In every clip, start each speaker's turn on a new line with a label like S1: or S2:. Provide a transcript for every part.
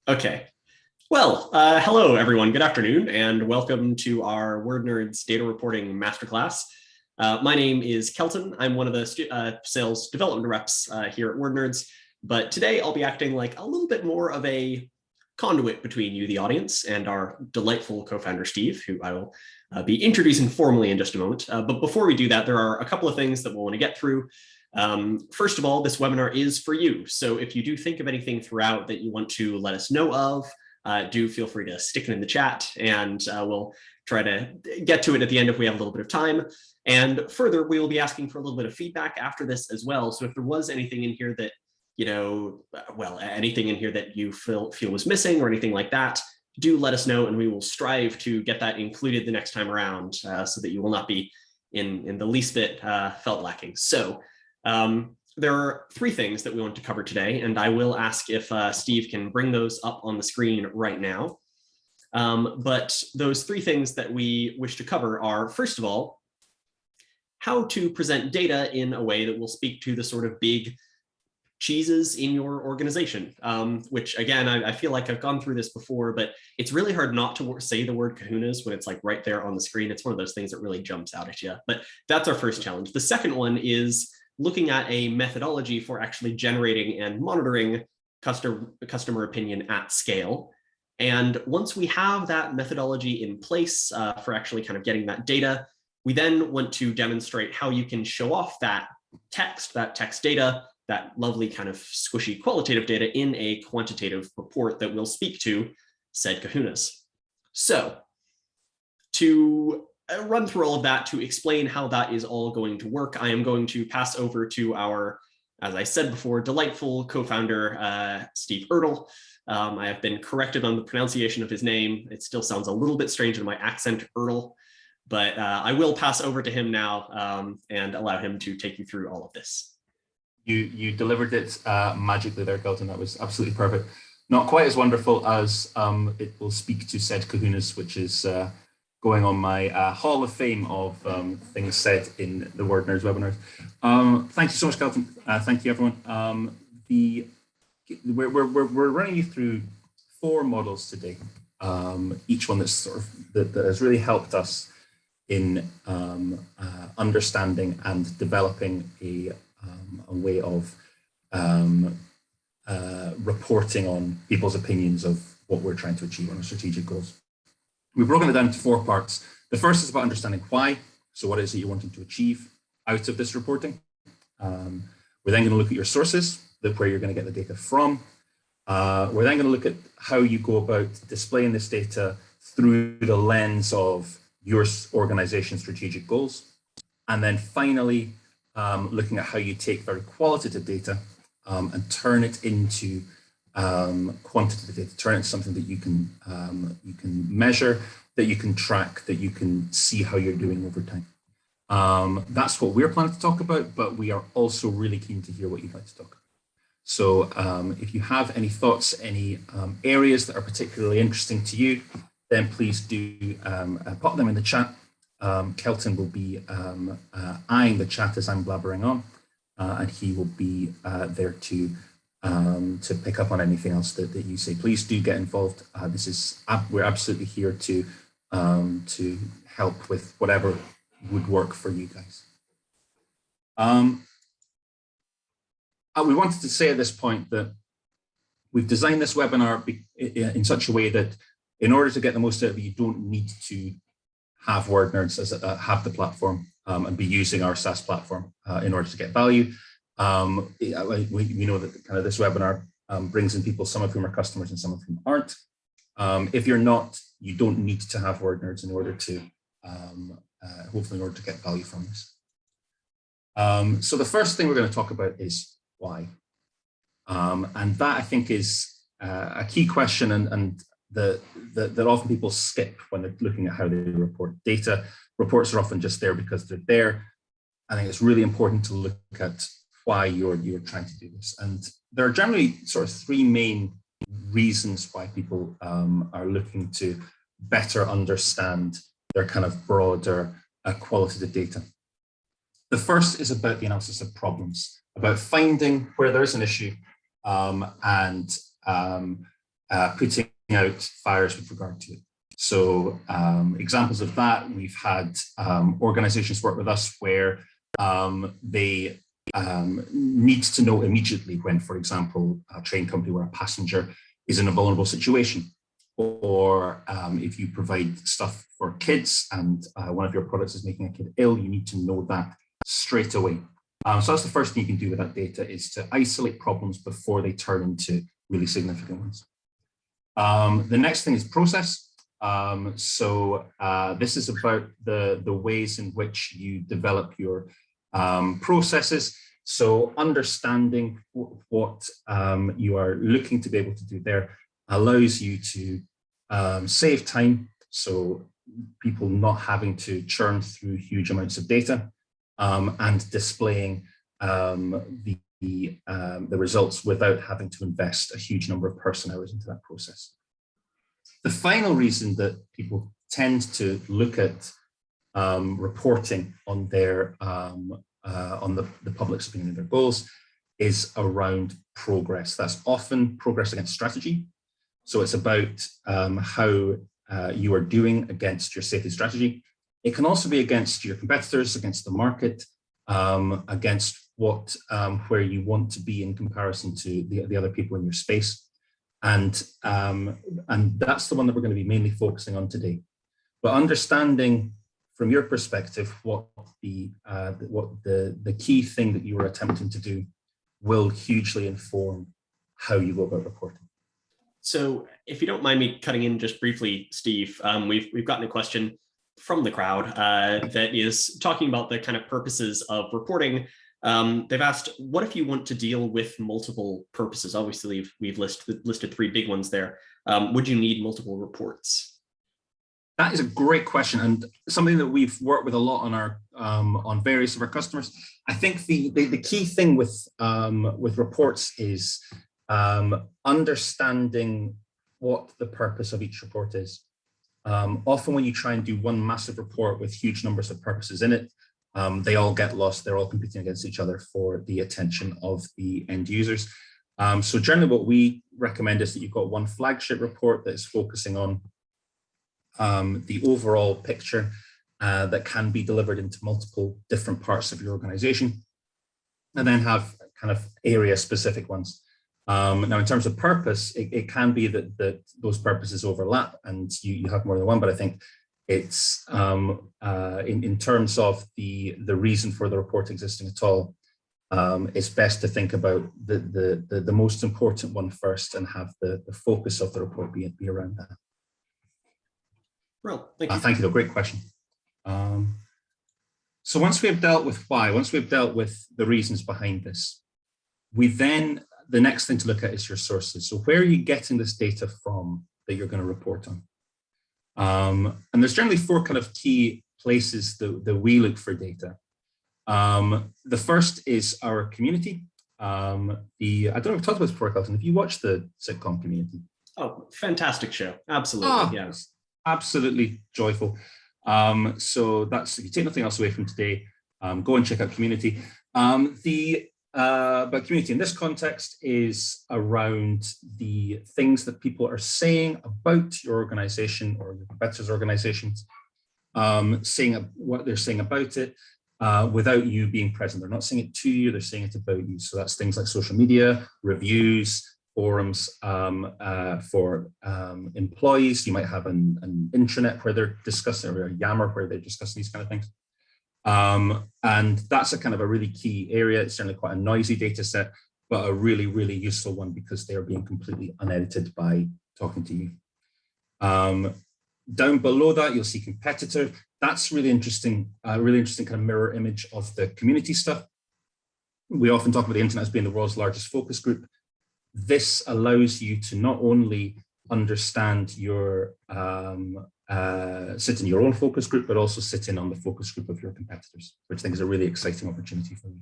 S1: Okay. Well, hello, everyone. Good afternoon, and welcome to our Wordnerds data reporting masterclass. My name is Kelton. I'm one of the sales development reps here at Wordnerds, but today I'll be acting like a little bit more of a conduit between you, the audience, and our delightful co-founder, Steve, who I will be introducing formally in just a moment. But before we do that, there are a couple of things that we'll want to get through. First of all, this webinar is for you. So if you do think of anything throughout that you want to let us know of, do feel free to stick it in the chat, and we'll try to get to it at the end if we have a little bit of time. And further, we will be asking for a little bit of feedback after this as well. So if there was anything in here that, anything in here that you feel was missing or anything like that, do let us know, and we will strive to get that included the next time around so that you will not be in the least bit felt lacking. So there are three things that we want to cover today, and I will ask if Steve can bring those up on the screen right now. But those three things that we wish to cover are, first of all, how to present data in a way that will speak to the sort of big cheeses in your organization, which again, I feel like I've gone through this before, but it's really hard not to say the word kahunas when it's like right there on the screen. It's one of those things that really jumps out at you, but that's our first challenge. The second one is looking at a methodology for actually generating and monitoring customer opinion at scale. And once we have that methodology in place for actually kind of getting that data, we then want to demonstrate how you can show off that text data, that lovely kind of squishy qualitative data in a quantitative report that will speak to said kahunas. So to run through all of that, to explain how that is all going to work, I am going to pass over to our, as I said before, delightful co-founder, Steve Erdl. I have been corrected on the pronunciation of his name. It still sounds a little bit strange in my accent, Erdl, but I will pass over to him now and allow him to take you through all of this.
S2: You delivered it magically there, Kelton. That was absolutely perfect. Not quite as wonderful as it will speak to said kahunas, which is going on my Hall of Fame of things said in the Wordnerds webinars. Thank you so much, Kelton. Thank you, everyone. We're running you through 4 models today. Each one that's sort of that has really helped us in understanding and developing a way of reporting on people's opinions of what we're trying to achieve on our strategic goals. We've broken it down into 4 parts. The first is about understanding why. So what is it you're wanting to achieve out of this reporting? We're then going to look at your sources, where you're going to get the data from. We're then going to look at how you go about displaying this data through the lens of your organization's strategic goals. And then finally, looking at how you take very qualitative data and turn it into quantitative data, turn it into something that you can measure, that you can track, that you can see how you're doing over time. That's what we're planning to talk about, but we are also really keen to hear what you'd like to talk about. So if you have any thoughts, any areas that are particularly interesting to you, then please do pop them in the chat. Kelton will be eyeing the chat as I'm blabbering on, and he will be there to pick up on anything else that you say. Please do get involved. We're absolutely here to help with whatever would work for you guys. We wanted to say at this point that we've designed this webinar in such a way that in order to get the most out of it, you don't need to have Wordnerds as have the platform and be using our SaaS platform in order to get value. We know that kind of this webinar brings in people, some of whom are customers and some of whom aren't. If you're not, you don't need to have Wordnerds in order to hopefully in order to get value from this. So the first thing we're going to talk about is why, and that I think is a key question and that often people skip when they're looking at how they report data. Reports are often just there because they're there. I think it's really important to look at why you're trying to do this. And there are generally sort of 3 main reasons why people are looking to better understand their kind of broader qualitative data. The first is about the analysis of problems, about finding where there's an issue and putting out fires with regard to it. So examples of that, we've had organizations work with us where they need to know immediately when, for example, a train company where a passenger is in a vulnerable situation, or if you provide stuff for kids and one of your products is making a kid ill, you need to know that straight away. So that's the first thing you can do with that data, is to isolate problems before they turn into really significant ones. The next thing is process. This is about the ways in which you develop your processes. So understanding what you are looking to be able to do there allows you to save time. So people not having to churn through huge amounts of data and displaying the results without having to invest a huge number of person hours into that process. The final reason that people tend to look at reporting on their on the public's opinion of their goals is around progress. That's often progress against strategy. So it's about how you are doing against your safety strategy. It can also be against your competitors, against the market, against what where you want to be in comparison to the other people in your space. And that's the one that we're going to be mainly focusing on today. But understanding from your perspective what the key thing that you are attempting to do will hugely inform how you go about reporting.
S1: So if you don't mind me cutting in just briefly, Steve, we've gotten a question from the crowd that is talking about the kind of purposes of reporting. They've asked, what if you want to deal with multiple purposes? Obviously, we've listed three big ones there. Would you need multiple reports?
S2: That is a great question, and something that we've worked with a lot on our on various of our customers. I think the key thing with reports is understanding what the purpose of each report is. Often when you try and do one massive report with huge numbers of purposes in it, they all get lost. They're all competing against each other for the attention of the end users. So generally what we recommend is that you've got one flagship report that is focusing on the overall picture that can be delivered into multiple different parts of your organization, and then have kind of area specific ones. Now, in terms of purpose, it can be that those purposes overlap and you have more than one, but I think it's in terms of the reason for the report existing at all, it's best to think about the most important one first and have the focus of the report be around that.
S1: Well, thank you.
S2: Thank you, though. Great question. So once we have dealt with why, once we've dealt with the reasons behind this, the next thing to look at is your sources. So where are you getting this data from that you're going to report on? And there's generally four kind of key places that we look for data. The first is our community. I don't know if we've talked about this before, Carlton. Have you watched the sitcom Community?
S1: Oh, fantastic show. Absolutely. Yes.
S2: Absolutely joyful. So that's, if you take nothing else away from today, go and check out Community. But community in this context is around the things that people are saying about your organization or your competitors' organizations, saying what they're saying about it without you being present. They're not saying it to you, they're saying it about you. So that's things like social media, reviews, forums for employees. You might have an intranet where they're discussing, or a Yammer where they're discussing these kind of things. And that's a kind of a really key area. It's generally quite a noisy data set, but a really, really useful one because they are being completely unedited by talking to you. Down below that, you'll see competitor. That's really interesting kind of mirror image of the community stuff. We often talk about the internet as being the world's largest focus group. This allows you to not only understand your sit in your own focus group, but also sit in on the focus group of your competitors, which I think is a really exciting opportunity for you.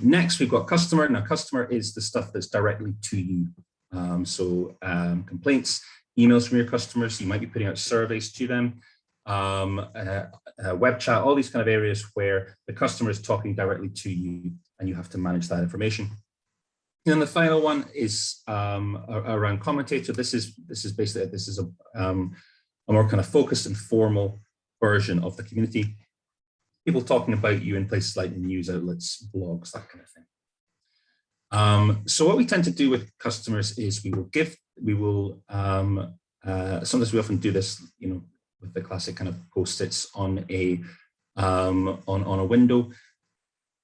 S2: Next, we've got customer. Now, customer is the stuff that's directly to you. Complaints, emails from your customers. You might be putting out surveys to them, web chat, all these kind of areas where the customer is talking directly to you and you have to manage that information. And the final one is around commentator. This is basically a more kind of focused and formal version of the community. People talking about you in places like news outlets, blogs, that kind of thing. So what we tend to do with customers is sometimes we often do this, with the classic kind of post-its on a window,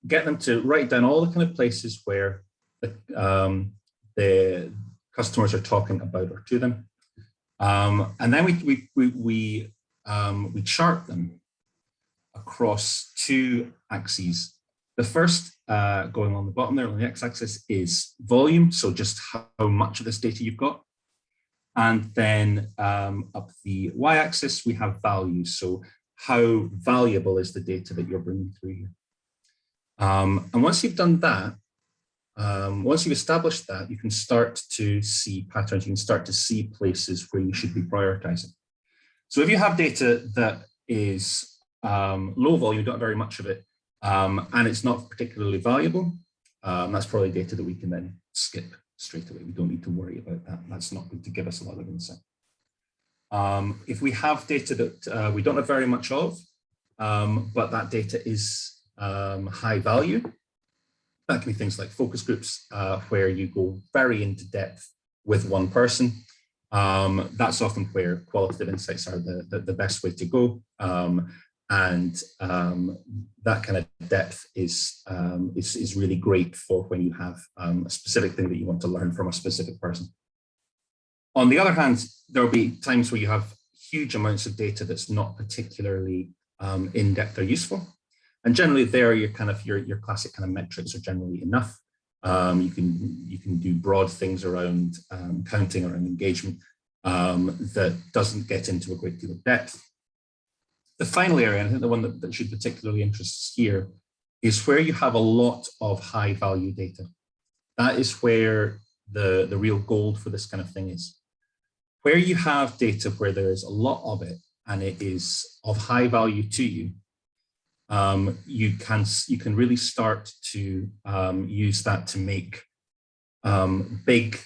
S2: get them to write down all the kind of places where the customers are talking about or to them, and then we chart them across two axes. The first, going on the bottom there on the x-axis, is volume, so just how much of this data you've got. And then up the y-axis, we have value, so how valuable is the data that you're bringing through here. And once you've done that, once you've established that, you can start to see patterns, you can start to see places where you should be prioritizing. So if you have data that is low volume, you don't have very much of it, and it's not particularly valuable, that's probably data that we can then skip straight away. We don't need to worry about that. That's not going to give us a lot of insight. If we have data that we don't have very much of, but that data is high value, that can be things like focus groups, where you go very into depth with one person. That's often where qualitative insights are the best way to go. And that kind of depth is really great for when you have a specific thing that you want to learn from a specific person. On the other hand, there will be times where you have huge amounts of data that's not particularly in-depth or useful. And generally there, your classic kind of metrics are generally enough. You can do broad things around counting, around engagement, that doesn't get into a great deal of depth. The final area, and I think the one that should particularly interest us here, is where you have a lot of high value data. That is where the real gold for this kind of thing is. Where you have data where there is a lot of it and it is of high value to you, you can really start to use that to make big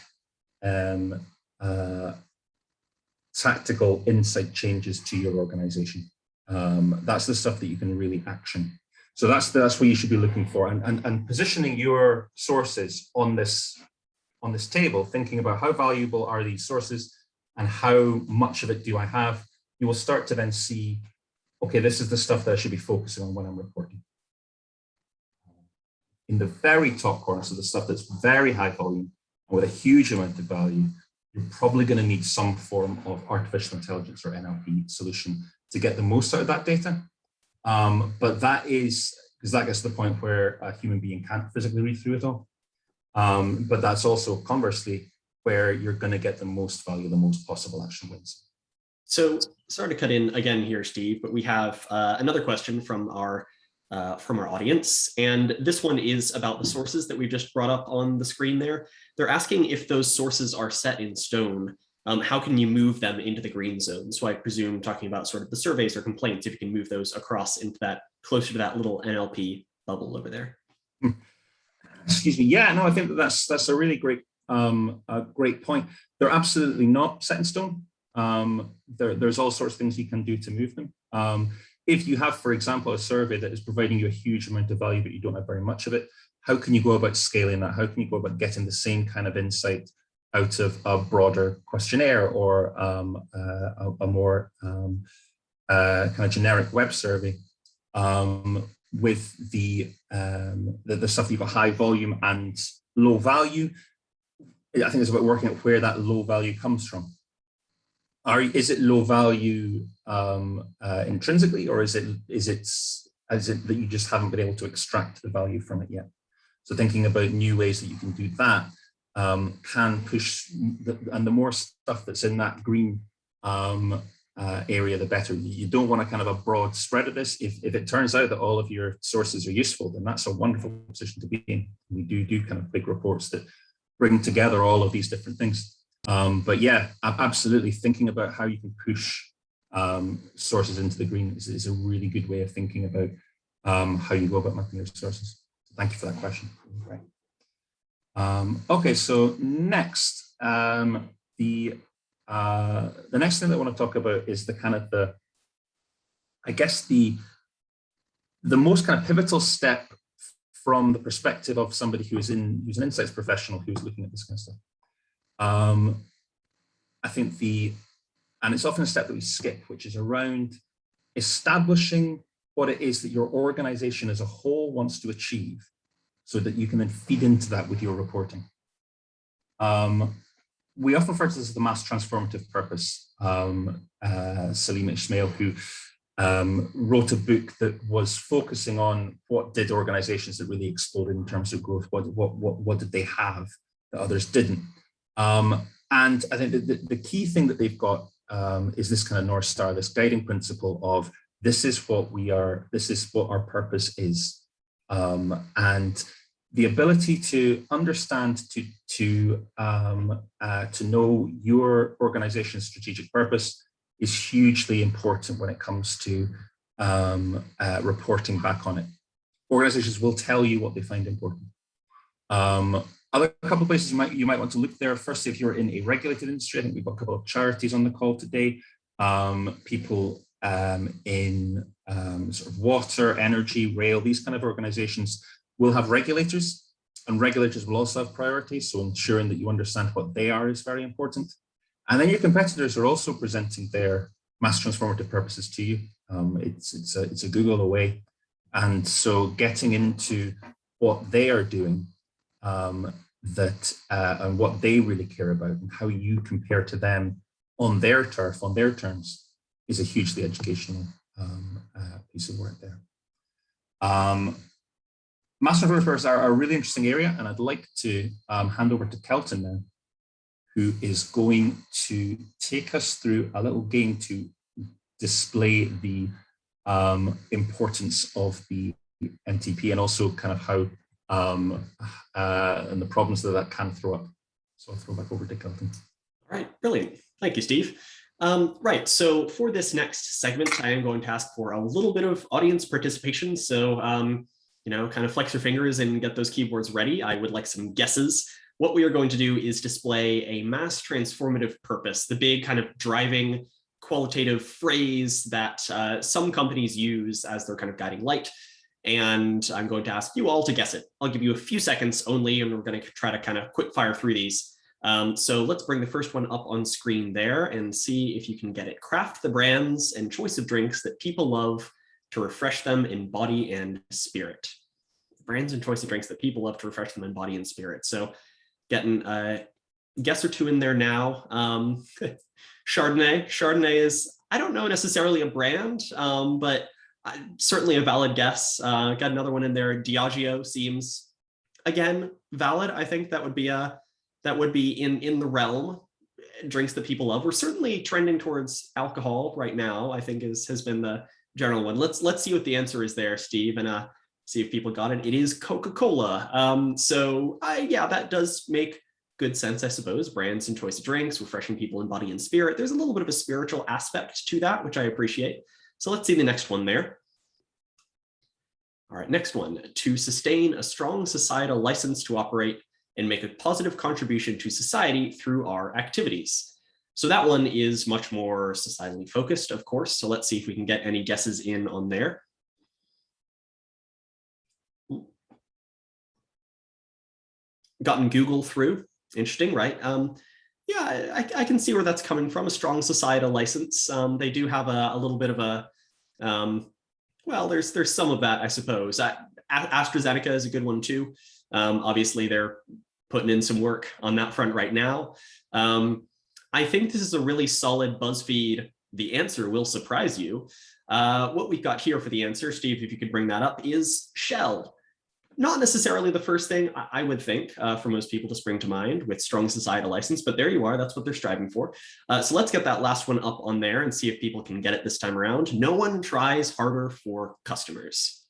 S2: tactical insight changes to your organization. That's the stuff that you can really action. So that's what you should be looking for, and positioning your sources on this table, thinking about how valuable are these sources and how much of it do I have. You will start to then see, okay, this is the stuff that I should be focusing on when I'm reporting. In the very top corner, so the stuff that's very high volume and with a huge amount of value, you're probably going to need some form of artificial intelligence or NLP solution to get the most out of that data. But that is, because that gets to the point where a human being can't physically read through it all. But that's also conversely where you're going to get the most value, the most possible action wins.
S1: So sorry to cut in again here, Steve, but we have another question from our audience. And this one is about the sources that we just brought up on the screen there. They're asking if those sources are set in stone, how can you move them into the green zone? So I presume talking about sort of the surveys or complaints, if you can move those across into that, closer to that little NLP bubble over there.
S2: Excuse me. Yeah, no, I think that's a really great point. They're absolutely not set in stone. There's all sorts of things you can do to move them. If you have, for example, a survey that is providing you a huge amount of value, but you don't have very much of it, how can you go about scaling that? How can you go about getting the same kind of insight out of a broader questionnaire or a more kind of generic web survey with the stuff you've got high volume and low value? I think it's about working out where that low value comes from. Is it low value intrinsically, or is it that you just haven't been able to extract the value from it yet? So thinking about new ways that you can do that can push, and the more stuff that's in that green area, the better. You don't want a kind of a broad spread of this. If it turns out that all of your sources are useful, then that's a wonderful position to be in. We do kind of big reports that bring together all of these different things. But yeah, absolutely, thinking about how you can push sources into the green is a really good way of thinking about how you go about mapping your sources. So thank you for that question. Right. Okay, so next, the next thing that I want to talk about is the kind of I guess the most kind of pivotal step from the perspective of somebody who's an insights professional who's looking at this kind of stuff. I think and it's often a step that we skip, which is around establishing what it is that your organization as a whole wants to achieve, so that you can then feed into that with your reporting. We often refer to this as the mass transformative purpose. Salim Ismail, who wrote a book that was focusing on what did organizations that really exploded in terms of growth, what did they have that others didn't. And I think the key thing that they've got is this kind of North Star, this guiding principle of this is what we are, this is what our purpose is. And the ability to understand, to know your organization's strategic purpose is hugely important when it comes to reporting back on it. Organizations will tell you what they find important. Other couple of places you might want to look there. Firstly, if you're in a regulated industry, I think we've got a couple of charities on the call today. People in sort of water, energy, rail, these kind of organizations will have regulators, and regulators will also have priorities. So ensuring that you understand what they are is very important. And then your competitors are also presenting their mass transformative purposes to you. It's a Google away. And so getting into what they are doing, and what they really care about and how you compare to them on their turf, on their terms, is a hugely educational piece of work there. Mass transformative purposes are a really interesting area, and I'd like to hand over to Kelton now, who is going to take us through a little game to display the importance of the MTP and also kind of how and the problems that can throw up. So I'll throw back over to Kelton.
S1: All right, brilliant. Thank you, Steve. Right, so for this next segment, I am going to ask for a little bit of audience participation. So, kind of flex your fingers and get those keyboards ready. I would like some guesses. What we are going to do is display a mass transformative purpose, the big kind of driving qualitative phrase that some companies use as their kind of guiding light. And I'm going to ask you all to guess it. I'll give you a few seconds only, and we're going to try to kind of quick fire through these. So let's bring the first one up on screen there and see if you can get it. Craft the brands and choice of drinks that people love to refresh them in body and spirit. Brands and choice of drinks that people love to refresh them in body and spirit. So getting a guess or two in there now. Chardonnay is, I don't know necessarily a brand, but certainly a valid guess. Got another one in there. Diageo seems, again, valid. I think that would be in the realm. Drinks that people love. We're certainly trending towards alcohol right now, I think has been the general one. Let's see what the answer is there, Steve, and see if people got it. It is Coca-Cola. So yeah, that does make good sense, I suppose. Brands and choice of drinks, refreshing people in body and spirit. There's a little bit of a spiritual aspect to that, which I appreciate. So let's see the next one there. All right, next one. To sustain a strong societal license to operate and make a positive contribution to society through our activities. So that one is much more societally focused, of course. So let's see if we can get any guesses in on there. Gotten Google through. Interesting, right? Yeah, I can see where that's coming from, a strong societal license. They do have a little bit of a, well, there's some of that, I suppose. AstraZeneca is a good one too. Obviously, they're putting in some work on that front right now. I think this is a really solid BuzzFeed. The answer will surprise you. What we've got here for the answer, Steve, if you could bring that up, is Shell. Not necessarily the first thing I would think for most people to spring to mind with strong societal license, but there you are. That's what they're striving for. So let's get that last one up on there and see if people can get it this time around. No one tries harder for customers.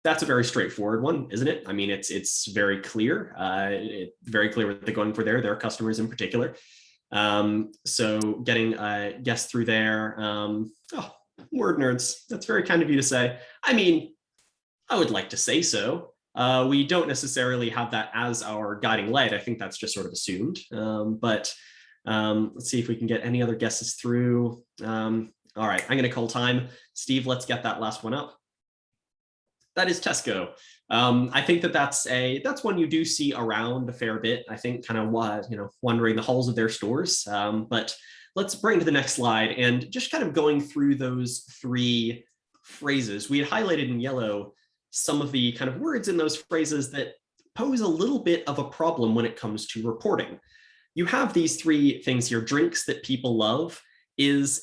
S1: That's a very straightforward one, isn't it? I mean, it's very clear. Very clear what they're going for there, their customers in particular. So getting a guess through there. Wordnerds. That's very kind of you to say. I mean, I would like to say so. We don't necessarily have that as our guiding light. I think that's just sort of assumed. But let's see if we can get any other guesses through. All right, I'm going to call time. Steve, let's get that last one up. That is Tesco. I think that's one you do see around a fair bit. I think kind of wandering the halls of their stores. But let's bring to the next slide and just kind of going through those three phrases. We had highlighted in yellow some of the kind of words in those phrases that pose a little bit of a problem when it comes to reporting. You have these three things here. Drinks that people love is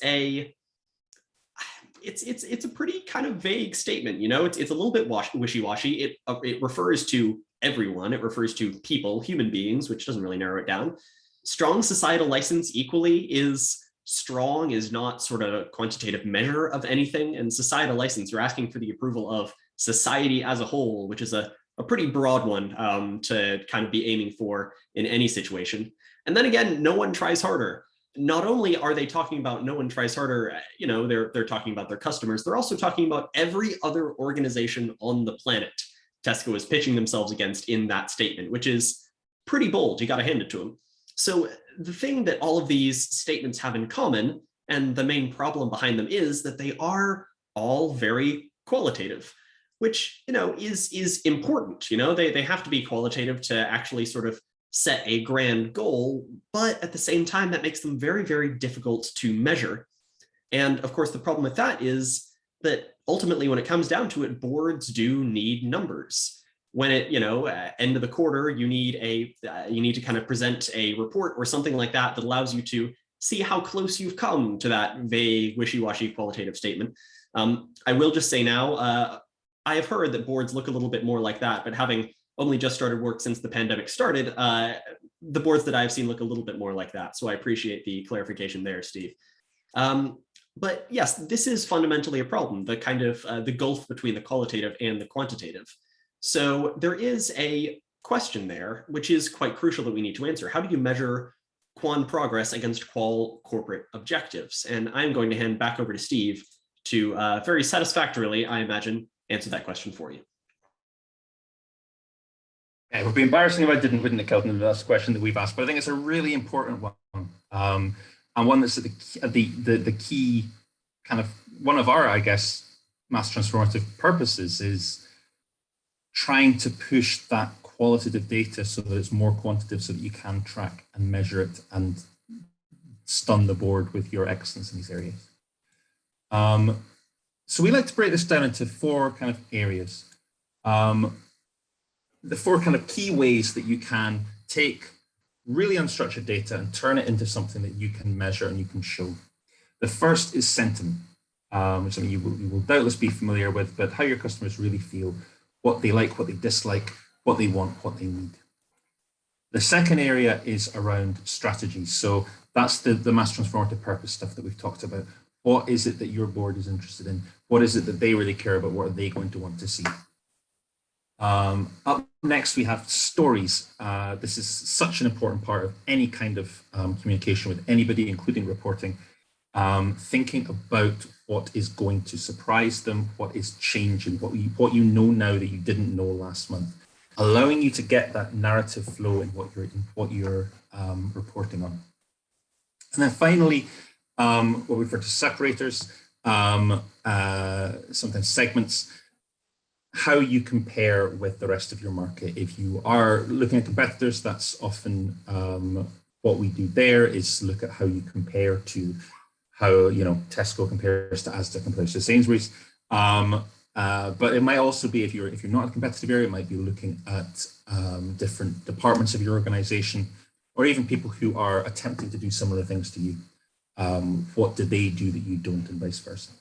S1: it's a pretty kind of vague statement. It's a little bit wishy-washy. It refers to everyone. It refers to people, human beings, which doesn't really narrow it down. Strong societal license equally is strong is not sort of a quantitative measure of anything. And societal license, you're asking for the approval of society as a whole, which is a pretty broad one to kind of be aiming for in any situation. And then again, no one tries harder. Not only are they talking about no one tries harder, they're talking about their customers, they're also talking about every other organization on the planet Tesco is pitching themselves against in that statement, which is pretty bold. You got to hand it to them. So the thing that all of these statements have in common, and the main problem behind them, is that they are all very qualitative, which is important. They have to be qualitative to actually sort of set a grand goal, but at the same time, that makes them very, very difficult to measure. And of course, the problem with that is that ultimately, when it comes down to it, boards do need numbers. When end of the quarter, you need to kind of present a report or something like that that allows you to see how close you've come to that vague, wishy-washy qualitative statement. I will just say now, I have heard that boards look a little bit more like that, but having only just started work since the pandemic started, the boards that I've seen look a little bit more like that. So I appreciate the clarification there, Steve. But yes, this is fundamentally a problem, the kind of the gulf between the qualitative and the quantitative. So there is a question there, which is quite crucial that we need to answer. How do you measure quant progress against qual corporate objectives? And I'm going to hand back over to Steve to very satisfactorily, I imagine, answer that question for you.
S2: Yeah, it would be embarrassing if I wouldn't have Kelton, the last question that we've asked, but I think it's a really important one, and one that's at the key kind of one of our, I guess, mass transformative purposes is trying to push that qualitative data so that it's more quantitative, so that you can track and measure it and stun the board with your excellence in these areas. So we like to break this down into four kind of areas. The four kind of key ways that you can take really unstructured data and turn it into something that you can measure and you can show. The first is sentiment, which something you will doubtless be familiar with, but how your customers really feel, what they like, what they dislike, what they want, what they need. The second area is around strategy. So that's the mass transformative purpose stuff that we've talked about. What is it that your board is interested in? What is it that they really care about? What are they going to want to see? Up next, we have stories. This is such an important part of any kind of communication with anybody, including reporting. Thinking about what is going to surprise them, what is changing, what you know now that you didn't know last month, allowing you to get that narrative flow in what you're reporting on. And then finally, what we refer to separators, sometimes segments. How you compare with the rest of your market. If you are looking at competitors, that's often what we do there is look at how you compare to how Tesco compares to Asda compares to Sainsbury's. But it might also be if you're not in a competitive area, it might be looking at different departments of your organization, or even people who are attempting to do similar things to you. What do they do that you don't, and vice versa?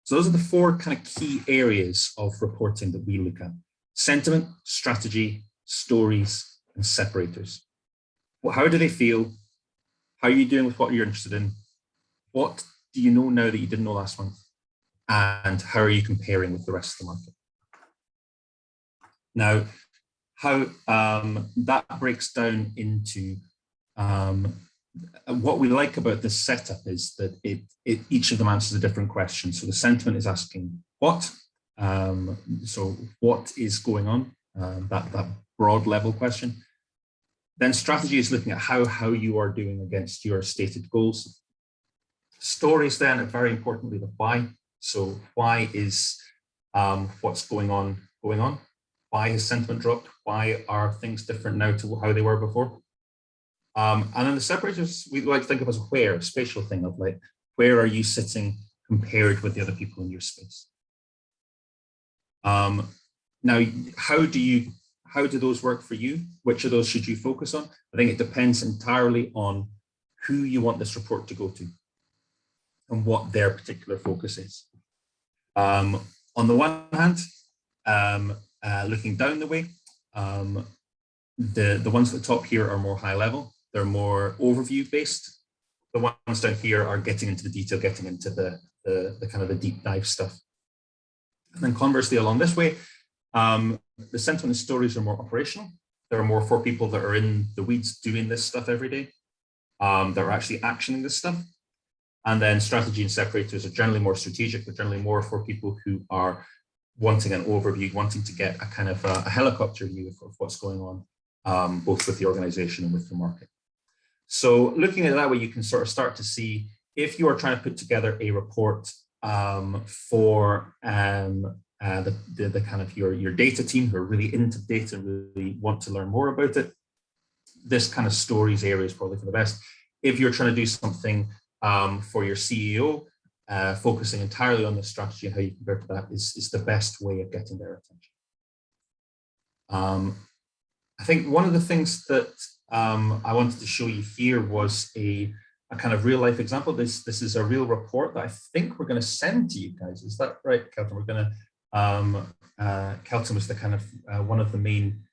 S2: So those are the four kind of key areas of reporting that we look at: sentiment, strategy, stories, and separators. Well, how do they feel? How are you doing with what you're interested in? What do you know now that you didn't know last month? And how are you comparing with the rest of the market? Now, how that breaks down into what we like about this setup is that each of them answers a different question. So the sentiment is asking what, So what is going on? That broad level question. Then strategy is looking at how you are doing against your stated goals. Stories then, and very importantly, the why. So why is what's going on? Why has sentiment dropped? Why are things different now to how they were before? And then the separators, we like to think of as a where, a spatial thing of like, where are you sitting compared with the other people in your space? Now, how do those work for you? Which of those should you focus on? I think it depends entirely on who you want this report to go to and what their particular focus is. On the one hand, looking down the way, the ones at the top here are more high level. They're more overview based. The ones down here are getting into the detail, getting into the kind of the deep dive stuff. And then conversely, along this way, the sentiment and stories are more operational. They're more for people that are in the weeds doing this stuff every day, that are actually actioning this stuff. And then strategy and separators are generally more strategic, but generally more for people who are wanting an overview, wanting to get a kind of a helicopter view of what's going on, both with the organization and with the market. So looking at it that way, you can sort of start to see if you are trying to put together a report for the kind of your data team who are really into data and really want to learn more about it, this kind of stories area is probably for the best. If you're trying to do something for your CEO, focusing entirely on the strategy and how you compare to that is the best way of getting their attention. I think one of the things that I wanted to show you here was a kind of real life example. This is a real report that I think we're going to send to you guys. Is that right, Kelton? We're going to, Kelton was the kind of one of the main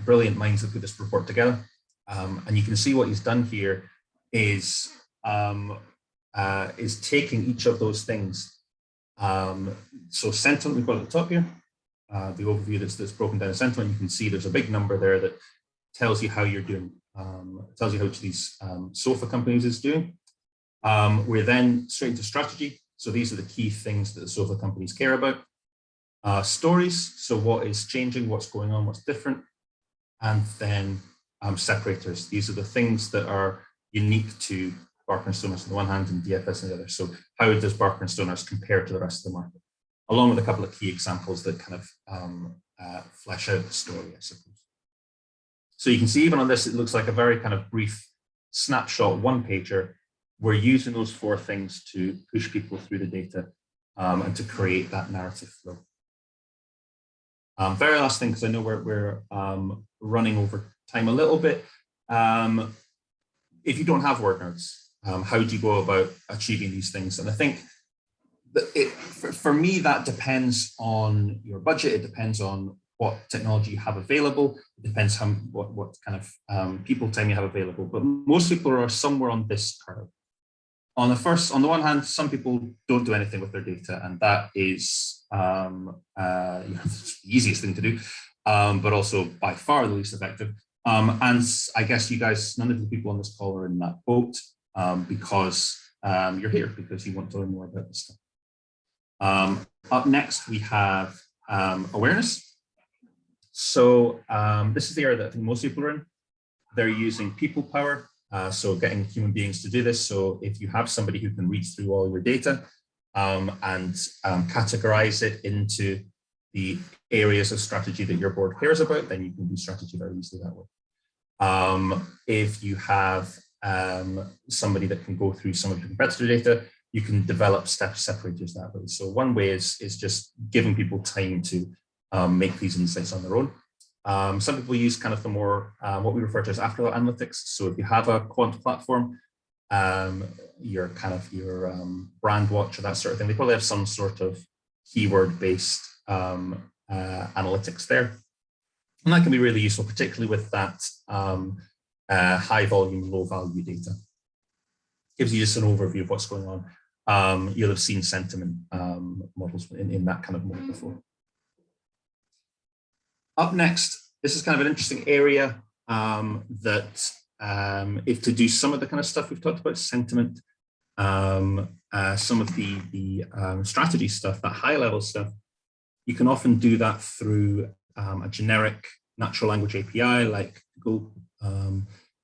S2: brilliant minds that put this report together. And you can see what he's done here is taking each of those things. So sentiment, we've got at the top here, the overview that's broken down in sentiment. You can see there's a big number there that tells you how you're doing, tells you how each of these sofa companies is doing. We're then straight into strategy. So these are the key things that the sofa companies care about. Stories, so what is changing, what's going on, what's different. And then separators. These are the things that are unique to Barker & Stoners on the one hand and DFS on the other. So how does Barker & Stoners compare to the rest of the market? Along with a couple of key examples that kind of flesh out the story, I suppose. So you can see even on this, it looks like a very kind of brief snapshot, one pager. We're using those four things to push people through the data and to create that narrative flow. Very last thing, because I know we're running over time a little bit. If you don't have Wordnerds, how do you go about achieving these things? And I think that for me, that depends on your budget. It depends on what technology you have available. It depends what kind of people time you have available. But most people are somewhere on this curve. On the one hand, some people don't do anything with their data, and that is the easiest thing to do, but also by far the least effective. And I guess you guys, none of the people on this call are in that boat because you're here because you want to learn more about this stuff. Up next, we have awareness. So this is the area that I think most people are in. They're using people power. So getting human beings to do this. So if you have somebody who can read through all your data and categorize it into the areas of strategy that your board cares about, then you can do strategy very easily that way. If you have somebody that can go through some of your competitor data, you can develop step separators that way. So one way is just giving people time to make these insights on their own. Some people use kind of the more, what we refer to as afterthought analytics. So if you have a quant platform, your brand watch or that sort of thing, they probably have some sort of keyword-based analytics there. And that can be really useful, particularly with that high volume, low value data. Gives you just an overview of what's going on. You'll have seen sentiment models in that kind of mode before. Up next, this is kind of an interesting area that if to do some of the kind of stuff we've talked about, sentiment, some of the strategy stuff, that high level stuff, you can often do that through a generic natural language API like Google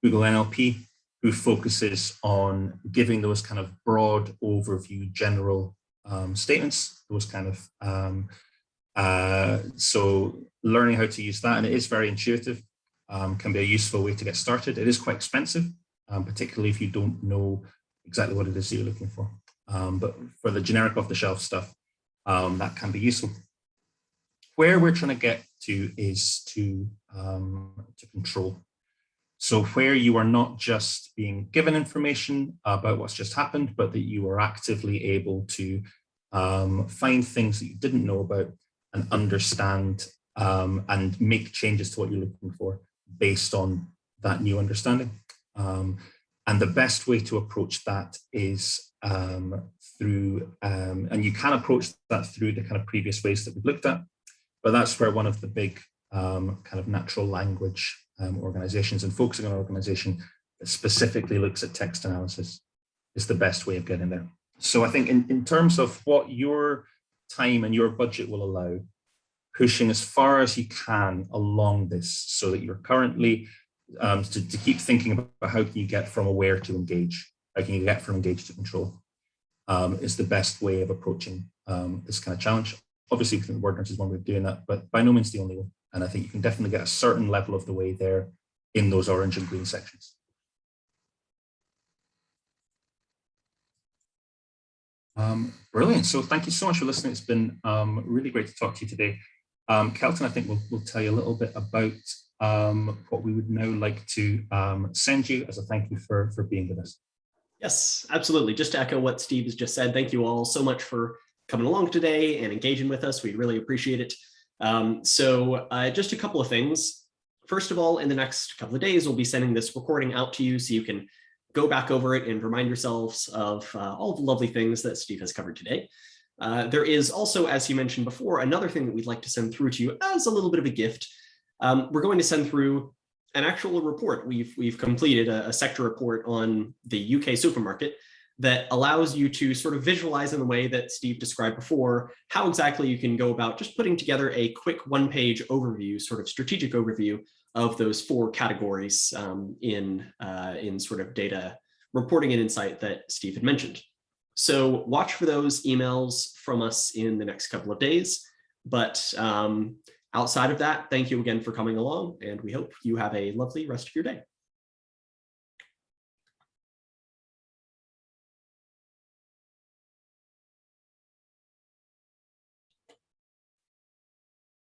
S2: NLP, who focuses on giving those kind of broad overview general statements, those kind of, so learning how to use that, and it is very intuitive, can be a useful way to get started. It is quite expensive, particularly if you don't know exactly what it is that you're looking for. But for the generic off-the-shelf stuff, that can be useful. Where we're trying to get to is to control. So where you are not just being given information about what's just happened, but that you are actively able to find things that you didn't know about and understand and make changes to what you're looking for based on that new understanding. And the best way to approach that is through, and you can approach that through the kind of previous ways that we've looked at, but that's where one of the big kind of natural language organizations, and focusing on an organization that specifically looks at text analysis, is the best way of getting there. So I think in terms of what your time and your budget will allow, pushing as far as you can along this so that you're currently, to keep thinking about how can you get from aware to engage, how can you get from engage to control, is the best way of approaching this kind of challenge. Obviously, we think Wordnerds is one way of doing that, but by no means the only one. And I think you can definitely get a certain level of the way there in those orange and green sections. Brilliant. So thank you so much for listening. It's been really great to talk to you today. Kelton, I think we'll tell you a little bit about what we would now like to send you as a thank you for being with us.
S1: Yes, absolutely. Just to echo what Steve has just said, thank you all so much for coming along today and engaging with us. We really appreciate it. So just a couple of things. First of all, in the next couple of days, we'll be sending this recording out to you so you can go back over it and remind yourselves of all the lovely things that Steve has covered today. There is also, as you mentioned before, another thing that we'd like to send through to you as a little bit of a gift. We're going to send through an actual report. We've completed a sector report on the UK supermarket that allows you to sort of visualize in the way that Steve described before, how exactly you can go about just putting together a quick one-page overview, sort of strategic overview of those 4 categories in sort of data reporting and insight that Steve had mentioned. So watch for those emails from us in the next couple of days. But outside of that, thank you again for coming along, and we hope you have a lovely rest of your day.